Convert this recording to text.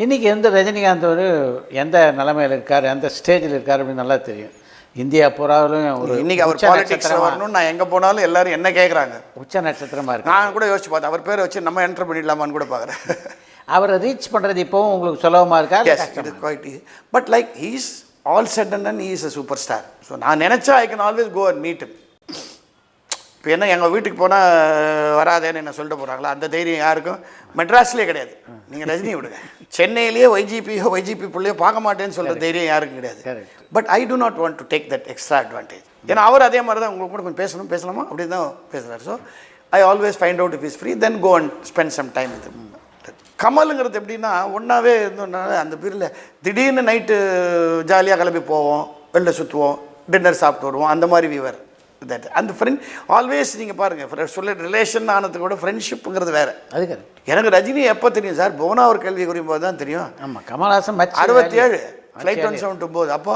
இன்றைக்கி ரஜினிகாந்த் எந்த நிலைமையில் இருக்கார், எந்த ஸ்டேஜில் இருக்கார் அப்படின்னு நல்லா தெரியும். இந்தியா பூராவிலும் இன்னைக்கு அவர் பாலிடிக்ஸ் வரணும்னு நான் எங்கே போனாலும் எல்லாரும் என்ன கேட்குறாங்க. உச்ச நட்சத்திரமாக இருக்கு. நான் கூட யோசிச்சு பார்த்தேன், அவர் பேரை வச்சு நம்ம என்டர் பண்ணிடலாமான்னு கூட பார்க்குறேன். அவரை ரீச் பண்ணுறது இப்போவும் உங்களுக்கு சுலபமாக இருக்கா? It is quite easy. But like he is all set and he is a super star. So நான் நினச்சா I can always go and meet him. இப்போ என்ன எங்கள் வீட்டுக்கு போனால் வராதேன்னு என்ன சொல்லிட்டு போகிறாங்களா, அந்த தைரியம் யாருக்கும் மெட்ராஸ்லேயே கிடையாது. நீங்கள் ரஜினி விடுங்க, சென்னையிலேயே ஒய்ஜிபி பிள்ளையோ பார்க்க மாட்டேன்னு சொல்கிற தைரியம் யாருக்கும் கிடையாது. But I do not want to take that extra advantage. ஏன்னா அவர் அதே மாதிரி தான் உங்களுக்கு கூட கொஞ்சம் பேசலாமா அப்படி தான் பேசுகிறார். So I always find out if is free then go and spend some time with. கமலுங்கிறது எப்படின்னா ஒன்றாவே இருந்தோம்னால அந்த பீரியடில் திடீர்னு நைட்டு ஜாலியாக கிளம்பி போவோம், வெளில சுற்றுவோம், டின்னர் சாப்பிட்டு வருவோம், அந்த மாதிரி விவர் தட். அந்த ஃப்ரெண்ட் ஆல்வேஸ் நீங்கள் பாருங்கள், சொல்ல ரிலேஷன் ஆனதுக்கு கூட ஃப்ரெண்ட்ஷிப்புங்கிறது வேறு. அது கரெக்ட். எனக்கு ரஜினி எப்போ தெரியும் சார், புவனா ஒரு கேள்வி குறியும் போது தான் தெரியும். ஆமாம், கமல்ஹாசன் 67 ஃப்ளைட் 179 அப்போ